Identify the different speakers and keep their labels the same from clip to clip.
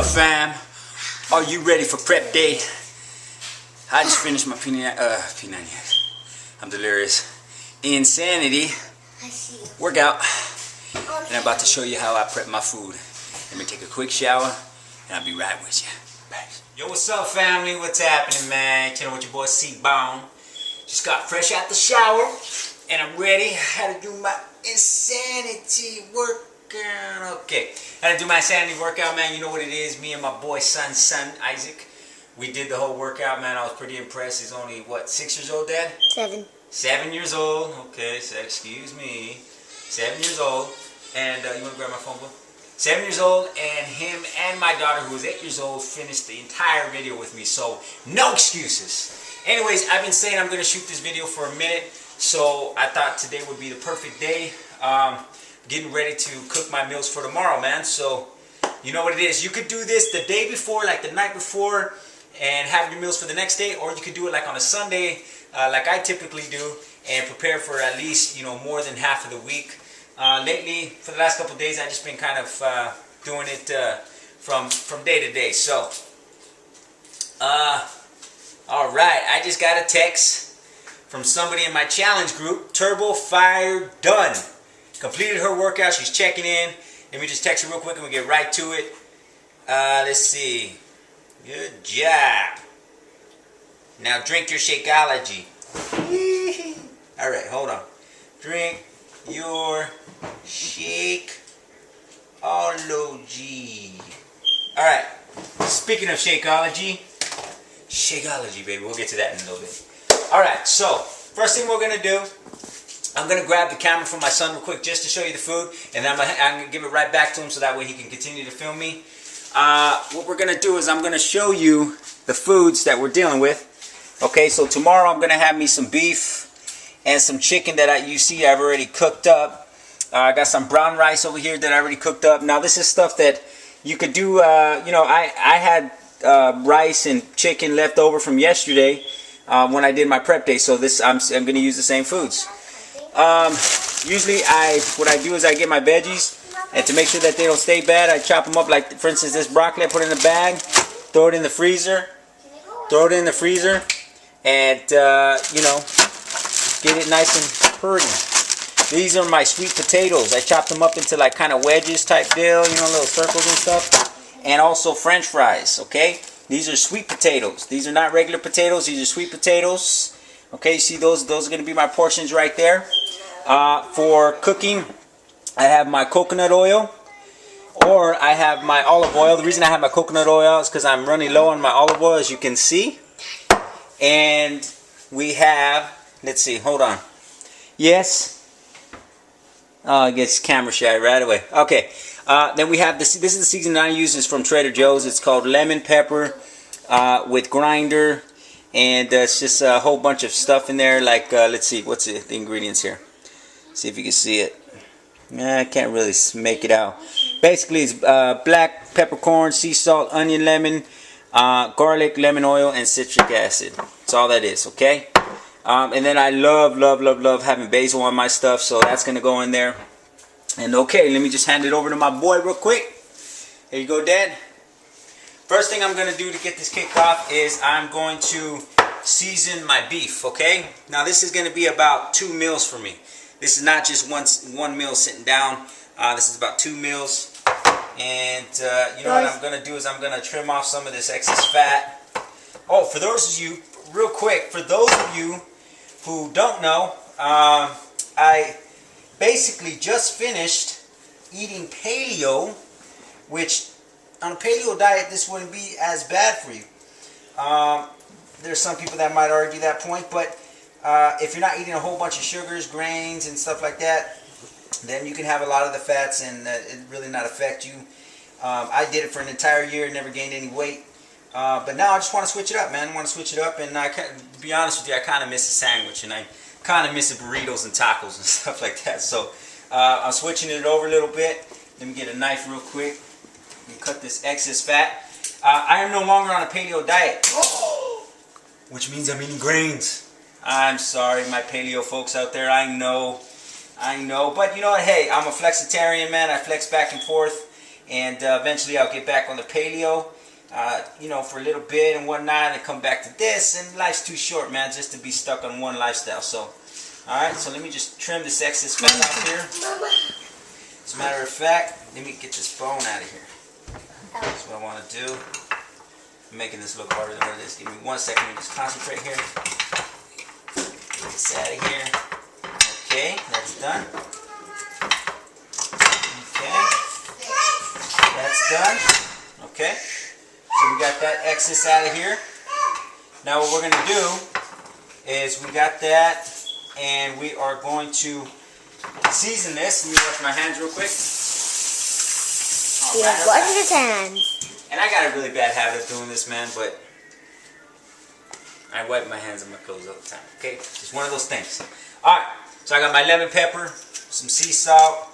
Speaker 1: up, fam? Are you ready for prep day? I just finished my P90X. I'm delirious. Insanity workout. And I'm about to show you how I prep my food. Let me take a quick shower and I'll be right with you. Thanks. Yo, what's up, family? What's happening, man? Chilling with your boy C-Bone. Just got fresh out the shower and I'm ready. I had to do my insanity workout. Okay, I had to do my insanity workout, man. You know what it is. Me and my boy son Isaac, we did the whole workout, man. I was pretty impressed. He's only, what, 6 years old, Dad?
Speaker 2: 7.
Speaker 1: 7 years old. Okay, so excuse me. 7 years old. And you want to grab my phone, boy? 7 years old, and him and my daughter, who was 8 years old, finished the entire video with me. So, no excuses. Anyways, I've been saying I'm going to shoot this video for a minute. So, I thought today would be the perfect day. Getting ready to cook my meals for tomorrow, man. So, you know what it is. You could do this the day before, like the night before, and have your meals for the next day. Or you could do it like on a Sunday, like I typically do, and prepare for at least, you know, more than half of the week. Lately, for the last couple of days, I've just been kind of doing it from day to day. So, alright, I just got a text from somebody in my challenge group. Turbo Fire Done. Completed her workout. She's checking in. Let me just text her real quick and we'll get right to it. Let's see. Good job. Now drink your Shakeology. Alright, hold on. Drink your Shakeology. Alright. Speaking of Shakeology, baby. We'll get to that in a little bit. Alright, so first thing we're going to do, I'm going to grab the camera from my son real quick just to show you the food, and then I'm going to give it right back to him so that way he can continue to film me. What we're going to do is I'm going to show you the foods that we're dealing with. Okay, so tomorrow I'm going to have me some beef and some chicken that you see I've already cooked up. I got some brown rice over here that I already cooked up. Now this is stuff that you could do, you know, I had rice and chicken left over from yesterday when I did my prep day, so this I'm going to use the same foods. Usually what I do is I get my veggies, and to make sure that they don't stay bad, I chop them up. Like for instance, this broccoli I put in a bag, throw it in the freezer, and you know, get it nice and pretty. These are my sweet potatoes. I chopped them up into like kind of wedges type deal, you know, little circles and stuff, and also French fries. Okay, these are sweet potatoes. These are not regular potatoes. These are sweet potatoes. Okay, you see those are going to be my portions right there. For cooking, I have my coconut oil, or I have my olive oil. The reason I have my coconut oil is because I'm running low on my olive oil, as you can see. And we have, let's see, hold on. Yes. Oh, it gets camera shy right away. Okay. Then we have this. This is the seasoning I use. It's from Trader Joe's. It's called lemon pepper with grinder. And it's just a whole bunch of stuff in there. Like, let's see, what's the ingredients here? See if you can see it. I can't really make it out. Basically, it's black peppercorn, sea salt, onion, lemon, garlic, lemon oil, and citric acid. That's all that is, okay? And then I love having basil on my stuff, so that's going to go in there. And okay, let me just hand it over to my boy real quick. Here you go, Dad. First thing I'm going to do to get this kicked off is I'm going to season my beef, okay? Now this is going to be about 2 meals for me. This is not just one meal sitting down. This is about 2 meals. And you know what I'm going to do is I'm going to trim off some of this excess fat. Oh, for those of you, real quick, for those of you who don't know, I basically just finished eating paleo, which on a paleo diet, this wouldn't be as bad for you. There's some people that might argue that point, but if you're not eating a whole bunch of sugars, grains, and stuff like that, then you can have a lot of the fats and it really not affect you. I did it for an entire year, never gained any weight. But now I just want to switch it up, man. I want to switch it up, and to be honest with you, I kind of miss a sandwich, and I kind of miss the burritos and tacos and stuff like that. So I'm switching it over a little bit. Let me get a knife real quick and cut this excess fat. I am no longer on a paleo diet, which means I'm eating grains. I'm sorry, my paleo folks out there. I know, but you know what? Hey, I'm a flexitarian, man. I flex back and forth, and eventually I'll get back on the paleo, you know, for a little bit and whatnot, and come back to this. And life's too short, man, just to be stuck on one lifestyle. So, all right, so let me just trim this excess fat off here. As a matter of fact, let me get this bone out of here. That's what I want to do. I'm making this look harder than what it is. Give me 1 second. Let me just concentrate here. Get this out of here. Okay, that's done. Okay, that's done. Okay, so we got that excess out of here. Now what we're going to do is we got that, and we are going to season this. Let me wash my hands real quick.
Speaker 2: Yeah, wash his hands.
Speaker 1: And I got a really bad habit of doing this, man, but I wipe my hands and my clothes all the time, okay? It's one of those things. Alright, so I got my lemon pepper, some sea salt,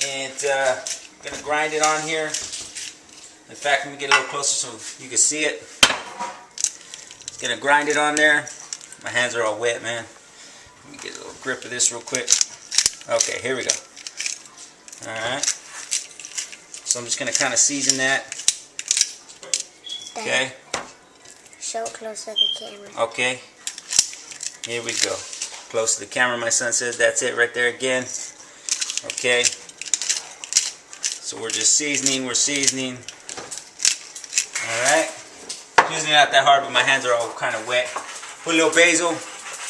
Speaker 1: and I'm going to grind it on here. In fact, let me get a little closer so you can see it. Just going to grind it on there. My hands are all wet, man. Let me get a little grip of this real quick. Okay, here we go. Alright. So I'm just going to kind of season that. Okay.
Speaker 2: Show it close to the camera.
Speaker 1: Okay. Here we go. Close to the camera, my son says. That's it right there again. Okay. So we're just seasoning. We're seasoning. Alright. Usually not that hard, but my hands are all kind of wet. Put a little basil.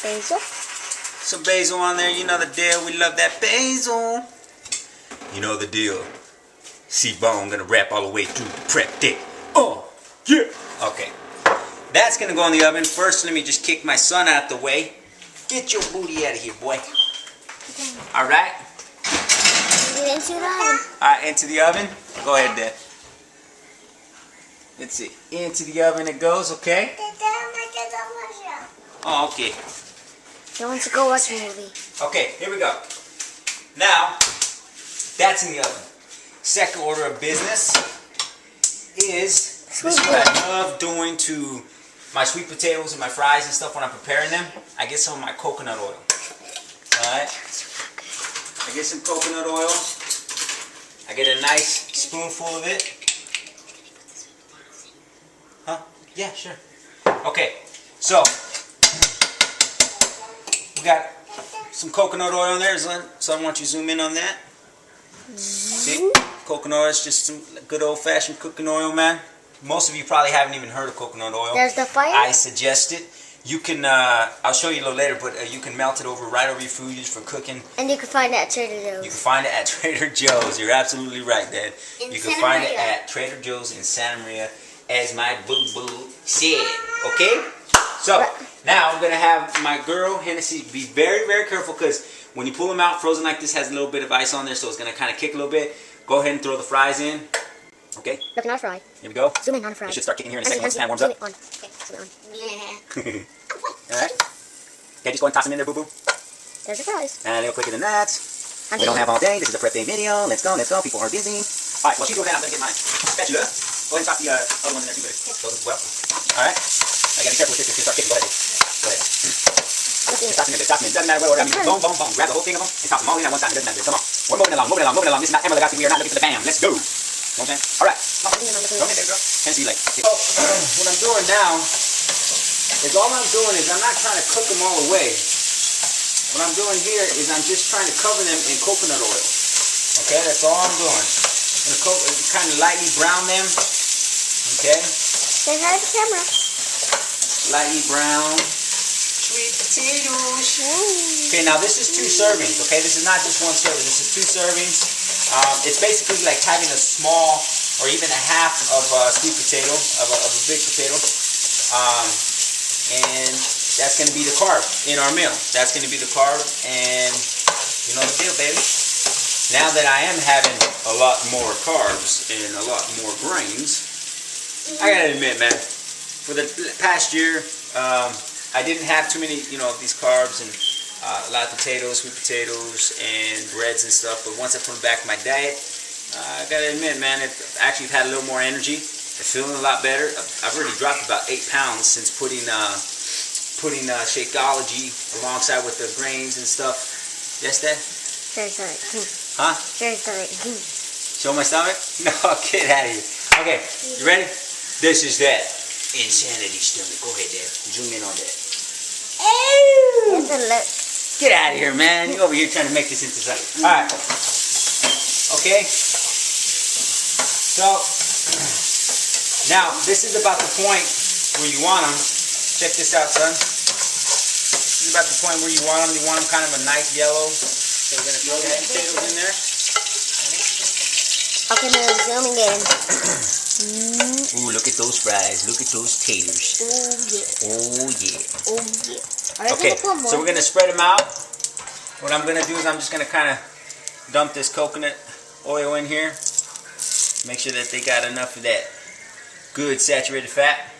Speaker 2: Basil?
Speaker 1: Some basil on there. You know the deal. We love that basil. You know the deal. See, Bone gonna rap all the way through the prep day. Oh, yeah. Okay. That's gonna go in the oven. First, let me just kick my son out the way. Get your booty out of here, boy. All right.
Speaker 2: Get into the oven.
Speaker 1: All right, into the oven. Go ahead, Dad. Let's see. Into the oven it goes. Okay. Oh, okay.
Speaker 2: He wants to go watch a movie.
Speaker 1: Okay, here we go. Now, that's in the oven. Second order of business is this is what I love doing to my sweet potatoes and my fries and stuff when I'm preparing them. I get some of my coconut oil. Alright? I get some coconut oil. I get a nice spoonful of it. Huh? Yeah, sure. Okay, so we got some coconut oil in there, so I want you to zoom in on that. See? Coconut oil is just some good old-fashioned cooking oil, man. Most of you probably haven't even heard of coconut oil.
Speaker 2: There's the fire.
Speaker 1: I suggest it. You can, I'll show you a little later, but you can melt it right over your food used for cooking.
Speaker 2: And you can find it at Trader Joe's.
Speaker 1: You can find it at Trader Joe's. You're absolutely right, Dad. You can find it at Trader Joe's in Santa Maria, as my boo-boo said. Okay? So, now I'm going to have my girl, Hennessy, be very, very careful, because when you pull them out, frozen like this has a little bit of ice on there, so it's going to kind of kick a little bit. Go ahead and throw the fries in. Okay?
Speaker 2: Looking on a fry.
Speaker 1: Here we go.
Speaker 2: Zoom in on a fry.
Speaker 1: It should start kicking here in a second once the pan warms up.
Speaker 2: On. Okay, zoom on.
Speaker 1: Alright. Okay, just go and toss them in there, boo-boo.
Speaker 2: There's the fries.
Speaker 1: And a little quicker than that. We don't have all day. This is a prep day video. Let's go, let's go. People are busy. Alright, well, she's doing that. I'm going to get my spatula. Go ahead and toss the other ones in there too, buddy. Those as well. Alright. I got to be careful with this. It's going to start kicking. Go ahead. Go ahead. Just toss them in there. Toss them in. Doesn't matter what order. I mean, boom, boom, boom. Grab the whole thing of them and toss them all in at one time. It doesn't matter. Come on. We're moving along, moving along, moving along. This is not Emma Lagasse. We are not looking for the bam. Let's go. You know what I'm saying? Alright. Go ahead there, girl. Tennessee Lake. So, what I'm doing now is all I'm doing is I'm not trying to cook them all away. What I'm doing here is I'm just trying to cover them in coconut oil. Okay, that's all I'm doing. I'm going to kind of lightly brown them. Okay?
Speaker 2: Say hi to the camera.
Speaker 1: Lightly brown. Sweet potatoes. Okay, now this is 2 servings. Okay, this is not just 1 serving. This is 2 servings. It's basically like having a small or even a half of a sweet potato, of a big potato. And that's going to be the carb in our meal. That's going to be the carb, and you know the deal, baby. Now that I am having a lot more carbs and a lot more grains, I gotta admit, man, for the past year, I didn't have too many, you know, these carbs and a lot of potatoes, sweet potatoes, and breads and stuff. But once I put them back in my diet, I gotta admit, man, I've actually had a little more energy. I'm feeling a lot better. I've already dropped about 8 pounds since putting Shakeology alongside with the grains and stuff. Yes, Dad?
Speaker 2: Very sorry.
Speaker 1: Huh?
Speaker 2: Very sorry.
Speaker 1: Show my stomach? No, get out of here. Okay, you ready? This is that insanity stomach. Go ahead, Dad. Zoom in on that.
Speaker 2: There's a look.
Speaker 1: Get out of here, man. You over here trying to make this into something. All right. Okay. So, now, this is about the point where you want them. Check this out, son. This is about the point where you want them. You want them kind of a nice yellow. So we're going to throw the potatoes in there.
Speaker 2: Okay, now zooming in.
Speaker 1: Ooh, look at those fries. Look at those taters.
Speaker 2: Oh, yeah.
Speaker 1: Oh, yeah.
Speaker 2: Oh, yeah.
Speaker 1: Okay, so we're going to spread them out. What I'm going to do is I'm just going to kind of dump this coconut oil in here. Make sure that they got enough of that good saturated fat.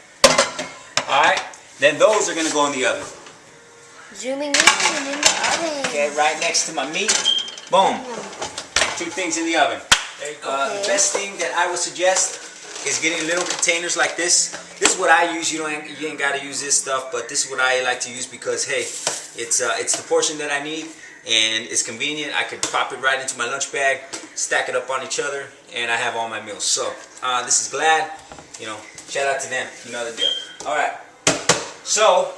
Speaker 1: Alright, then those are going to go in the oven.
Speaker 2: Zooming in the oven.
Speaker 1: Okay, right next to my meat. Boom. 2 things in the oven. There you go.
Speaker 2: Okay.
Speaker 1: The best thing that I would suggest is getting little containers like this. This is what I use. You ain't got to use this stuff, but this is what I like to use because hey, it's the portion that I need and it's convenient. I could pop it right into my lunch bag, stack it up on each other, and I have all my meals. So this is Glad. You know, shout out to them. You know the deal. All right. So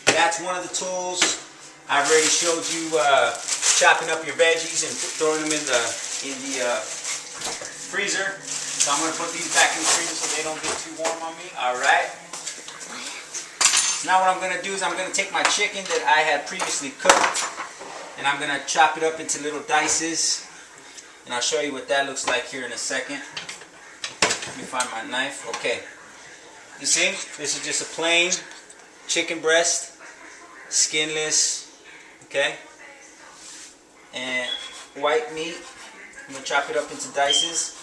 Speaker 1: that's one of the tools. I've already showed you chopping up your veggies and throwing them in the freezer. So I'm going to put these back in the freezer so they don't get too warm on me. Alright. So now what I'm going to do is I'm going to take my chicken that I had previously cooked and I'm going to chop it up into little dices. And I'll show you what that looks like here in a second. Let me find my knife. Okay. You see? This is just a plain chicken breast. Skinless. Okay. And white meat. I'm going to chop it up into dices.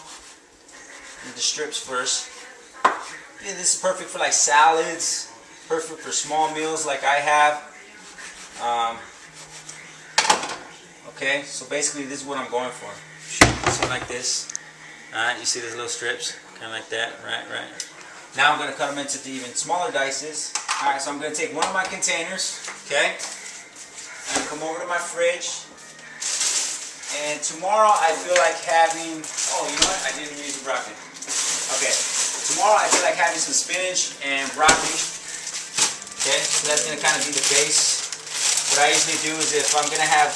Speaker 1: The strips first. Yeah, this is perfect for like salads, perfect for small meals like I have. Okay, so basically this is what I'm going for. Something like this. Alright, you see these little strips? Kind of like that, right? Now I'm going to cut them into the even smaller dices. Alright, so I'm going to take one of my containers, okay, and come over to my fridge. And tomorrow I feel like having, oh, you know what? I didn't use the broccoli. Okay, tomorrow I feel like having some spinach and broccoli. Okay, so that's going to kind of be the base. What I usually do is if I'm going to have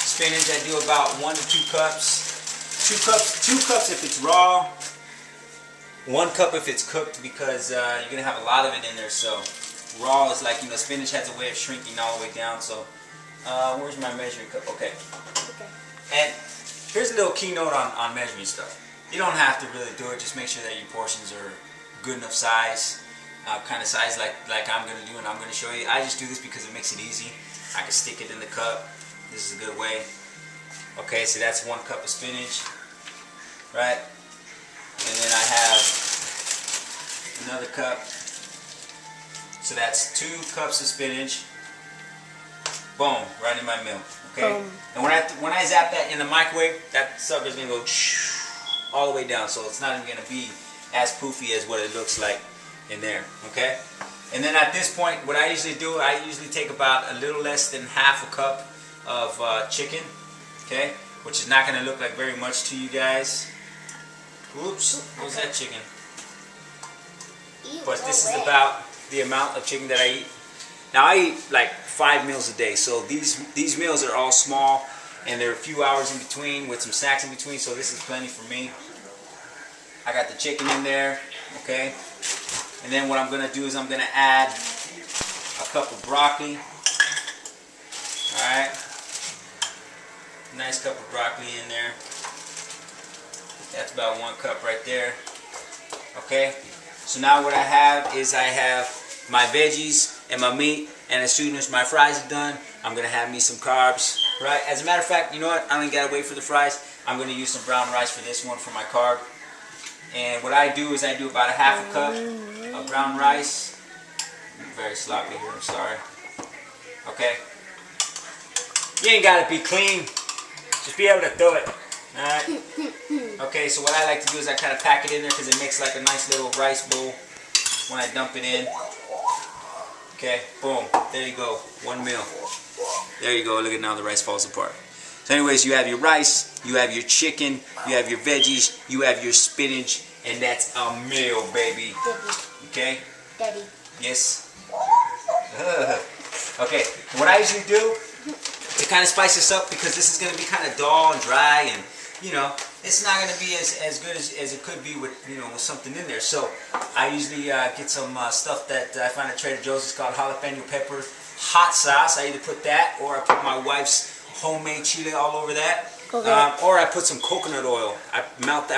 Speaker 1: spinach, I do about 1 to 2 cups. 2 cups if it's raw. 1 cup if it's cooked because you're going to have a lot of it in there. So raw is like, you know, spinach has a way of shrinking all the way down. So where's my measuring cup? Okay. And here's a little keynote on measuring stuff. You don't have to really do it. Just make sure that your portions are good enough size, kind of size like I'm going to do and I'm going to show you. I just do this because it makes it easy. I can stick it in the cup. This is a good way. Okay, so that's 1 cup of spinach, right? And then I have another cup. So that's 2 cups of spinach. Boom, right in my milk. Okay.
Speaker 2: Boom.
Speaker 1: And when I zap that in the microwave, that sucker's gonna go all the way down, so it's not even gonna be as poofy as what it looks like in there. Okay. And then at this point, what I usually do, I usually take about a little less than half a cup of chicken. Okay, which is not gonna look like very much to you guys. Oops, what was that chicken? But this is about the amount of chicken that I eat. Now I eat like 5 meals a day, so these meals are all small and there are a few hours in between with some snacks in between, so this is plenty for me. I got the chicken in there, okay? And then what I'm gonna do is I'm gonna add a cup of broccoli. Alright. Nice cup of broccoli in there. That's about 1 cup right there. Okay? So now what I have is I have my veggies and my meat, and as soon as my fries are done, I'm going to have me some carbs, right? As a matter of fact, you know what? I don't even got to wait for the fries. I'm going to use some brown rice for this one for my carb. And what I do is I do about a half a cup of brown rice. I'm very sloppy here, I'm sorry. Okay? You ain't got to be clean. Just be able to do it. Alright? Okay, so what I like to do is I kind of pack it in there because it makes like a nice little rice bowl when I dump it in. Okay, boom. There you go. 1 meal. There you go. Look at now the rice falls apart. So anyways, you have your rice, you have your chicken, you have your veggies, you have your spinach, and that's a meal, baby.
Speaker 2: Daddy.
Speaker 1: Okay?
Speaker 2: Daddy.
Speaker 1: Yes. Okay, what I usually do to kind of spice this up, because this is going to be kind of dull and dry, and you know, it's not going to be as good as it could be with, you know, with something in there. So I usually get some stuff that I find at Trader Joe's. It's called jalapeno pepper hot sauce. I either put that, or I put my wife's homemade chili all over that.
Speaker 2: Okay.
Speaker 1: Or I put some coconut oil. I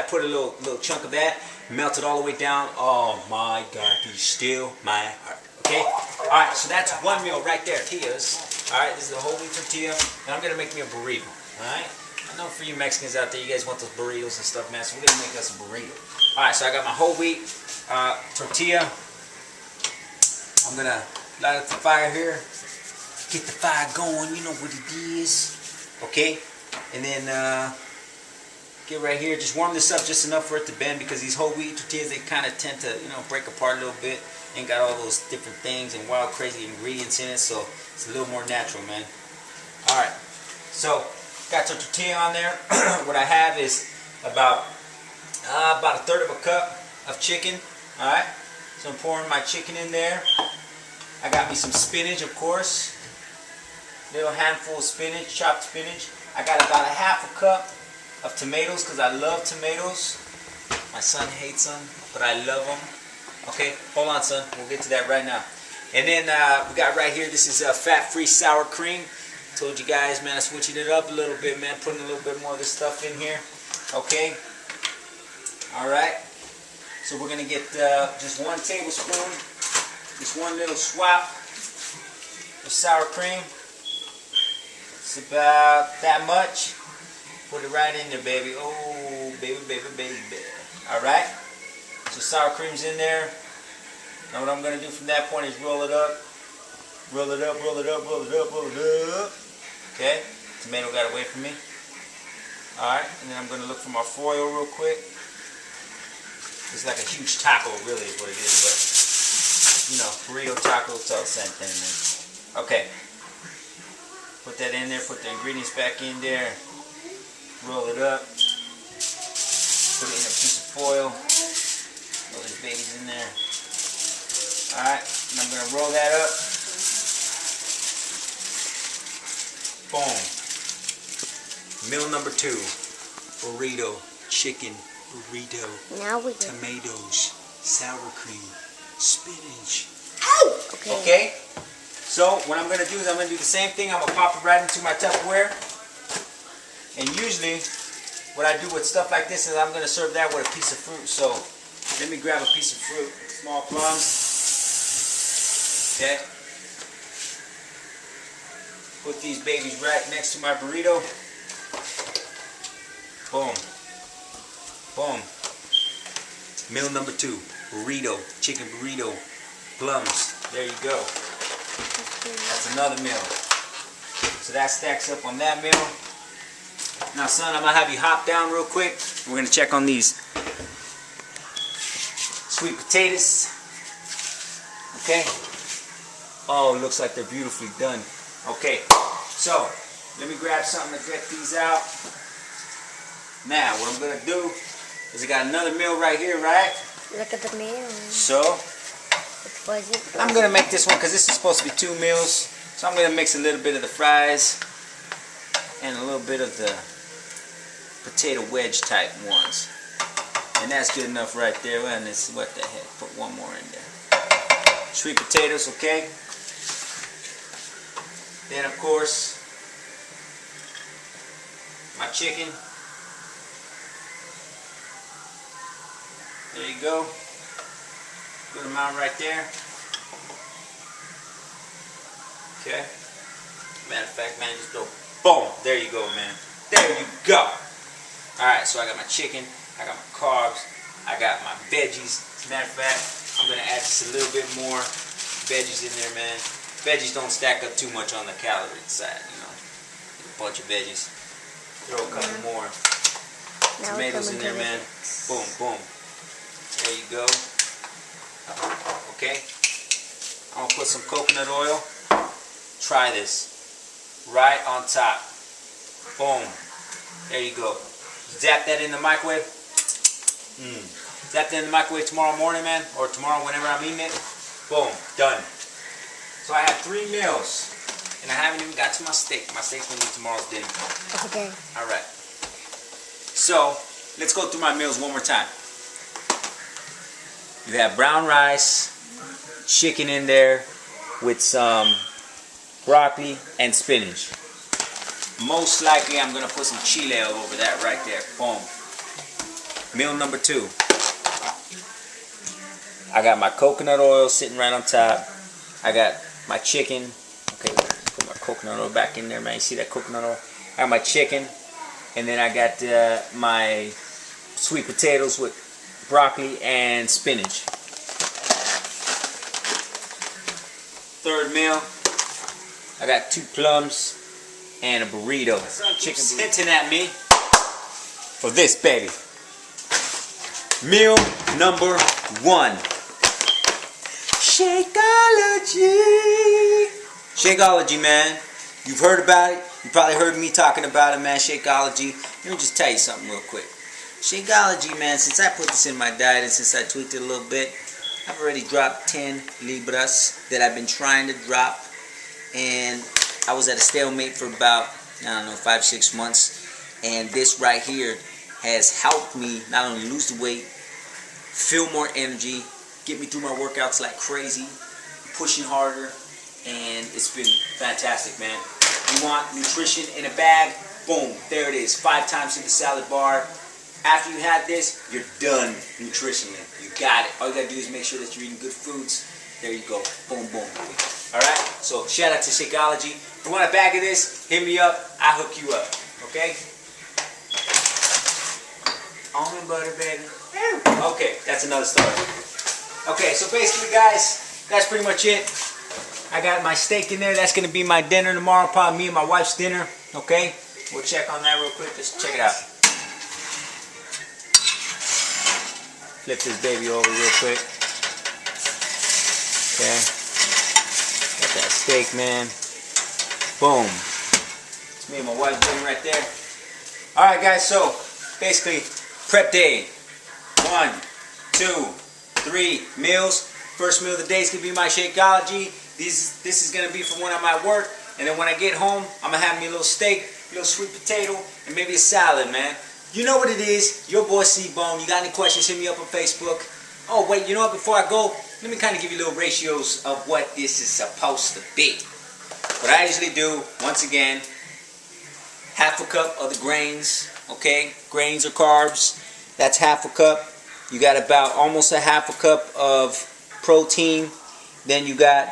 Speaker 1: put a little chunk of that, melt it all the way down. Oh my God, be still my heart. Okay? Alright, so that's one meal right there. Tortillas. Alright, this is a whole wheat tortilla. And I'm going to make me a burrito. Alright? I know for you Mexicans out there, you guys want those burritos and stuff, man. So we're going to make us a burrito. Alright, so I got my whole wheat tortilla. I'm going to light up the fire here. Get the fire going. You know what it is. Okay? And then get right here. Just warm this up just enough for it to bend, because these whole wheat tortillas, they kind of tend to, you know, break apart a little bit. Ain't got all those different things and wild crazy ingredients in it, so it's a little more natural, man. Alright, so got the tortilla on there. What I have is about a third of a cup of chicken. Alright, so I'm pouring my chicken in there. I got me some spinach, of course. Little handful of spinach, chopped spinach. I got about a half a cup of tomatoes, because I love tomatoes. My son hates them, but I love them. Okay, hold on, son. We'll get to that right now. And then we got right here, this is fat-free sour cream. Told you guys, man, I'm switching it up a little bit, man. Putting a little bit more of this stuff in here. Okay. All right. So we're going to get just 1 tablespoon, just one little swap of sour cream. It's about that much. Put it right in there, baby. Oh, baby, baby, baby. All right. So sour cream's in there. Now what I'm going to do from that point is roll it up. Roll it up, roll it up, roll it up, roll it up. Okay. Tomato got away from me. Alright. And then I'm going to look for my foil real quick. It's like a huge taco, really, is what it is. But, you know, burrito, taco, it's all the same thing, man. Okay. Put that in there. Put the ingredients back in there. Roll it up. Put it in a piece of foil. Roll these babies in there. Alright, and I'm going to roll that up. Boom. Meal number 2. Burrito, chicken, burrito,
Speaker 2: Now we
Speaker 1: tomatoes, sour cream, spinach.
Speaker 2: Okay.
Speaker 1: Okay? So, what I'm going to do is I'm going to do the same thing. I'm going to pop it right into my Tupperware. And usually, what I do with stuff like this is I'm going to serve that with a piece of fruit. So, let me grab a piece of fruit. Small plums. Okay. Put these babies right next to my burrito. Boom. Boom. Meal number 2. Burrito. Chicken burrito. Plums. There you go. That's another meal. So that stacks up on that meal. Now, son, I'm going to have you hop down real quick. We're going to check on these sweet potatoes. Okay. Oh, looks like they're beautifully done. Okay. So, let me grab something to get these out. Now, what I'm going to do is I got another meal right here, right?
Speaker 2: Look at the meal.
Speaker 1: So, I'm going to make this one, because this is supposed to be 2 meals. So I'm going to mix a little bit of the fries and a little bit of the potato wedge type ones. And that's good enough right there. And this, what the heck, put one more in there. Sweet potatoes, okay? Then of course, my chicken. There you go. Good amount right there. Okay. Matter of fact, man, just go boom. There you go, man. There you go. Alright, so I got my chicken, I got my carbs, I got my veggies. As a matter of fact, I'm going to add just a little bit more veggies in there, man. Veggies don't stack up too much on the calorie side, you know. A bunch of veggies. Throw a couple more tomatoes in there, man. Boom, boom. There you go. Okay. I'm going to put some coconut oil. Try this. Right on top. Boom. There you go. Zap that in the microwave. Zap that in the microwave tomorrow morning, man, or tomorrow whenever I'm eating it. Boom. Done. So I have 3 meals, and I haven't even got to my steak. My steak's gonna be tomorrow's dinner.
Speaker 2: Okay.
Speaker 1: All right. So let's go through my meals one more time. You have brown rice, chicken in there with some broccoli and spinach. Most likely I'm gonna put some chile over that right there. Boom. Meal number 2. I got my coconut oil sitting right on top. I got my chicken. Okay, put my coconut oil back in there, man. You see that coconut oil? I got my chicken, and then I got my sweet potatoes with broccoli and spinach. Third meal, I got 2 plums and a burrito. Chicken burrito at me for this, baby. Meal number 1. Shakeology. Shakeology, man. You've heard about it. You probably heard me talking about it, man. Shakeology. Let me just tell you something real quick. Shakeology, man, since I put this in my diet and since I tweaked it a little bit, I've already dropped 10 libras that I've been trying to drop. And I was at a stalemate for about, I don't know, 5-6 months. And this right here has helped me not only lose the weight, feel more energy, get me through my workouts like crazy, pushing harder, and it's been fantastic, man. You want nutrition in a bag? Boom, there it is. 5 times in the salad bar. After you have this, you're done nutritionally. You got it. All you gotta do is make sure that you're eating good foods. There you go. Boom, boom. Alright? So shout out to Shakeology. If you want a bag of this, hit me up. I'll hook you up. Okay? Almond butter, baby. Okay, that's another story. Okay, so basically, guys, that's pretty much it. I got my steak in there. That's going to be my dinner tomorrow. Probably me and my wife's dinner. Okay? We'll check on that real quick. Just check it out. Flip this baby over real quick. Okay. Got that steak, man. Boom. It's me and my wife's dinner right there. Alright, guys, so basically, prep day. 1, 2, 3 meals. First meal of the day is going to be my Shakeology. This is going to be for when I'm at work. And then when I get home, I'm going to have me a little steak, a little sweet potato, and maybe a salad, man. You know what it is. Your boy C-Bone. You got any questions, hit me up on Facebook. Oh, wait, you know what? Before I go, let me kind of give you little ratios of what this is supposed to be. What I usually do, once again, half a cup of the grains, okay? Grains or carbs. That's half a cup. You got about almost a half a cup of protein. Then you got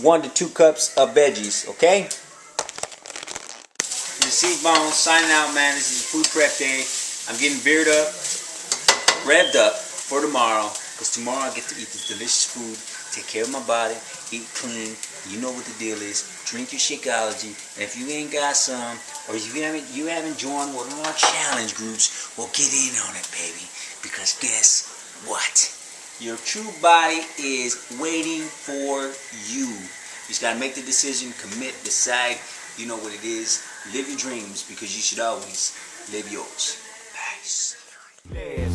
Speaker 1: 1 to 2 cups of veggies, okay? You see, Bone signing out, man. This is food prep day. I'm getting beard up, revved up for tomorrow. Because tomorrow I get to eat this delicious food, take care of my body, eat clean. You know what the deal is. Drink your Shakeology. And if you ain't got some, or if you haven't joined one of our challenge groups, well, get in on it, baby. Because guess what? Your true body is waiting for you. You just got to make the decision, commit, decide. You know what it is. Live your dreams because you should always live yours. Peace.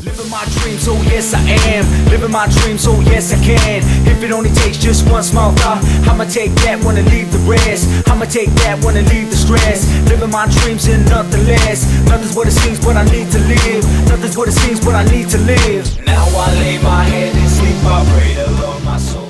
Speaker 3: Living my dreams, oh yes I am. Living my dreams, oh yes I can. If it only takes just one small thought, I'ma take that one and leave the rest. I'ma take that one and leave the stress. Living my dreams and nothing less. Nothing's what it seems, but I need to live. Nothing's what it seems, but I need to live. Now I lay my head and sleep, I pray to Lord my soul.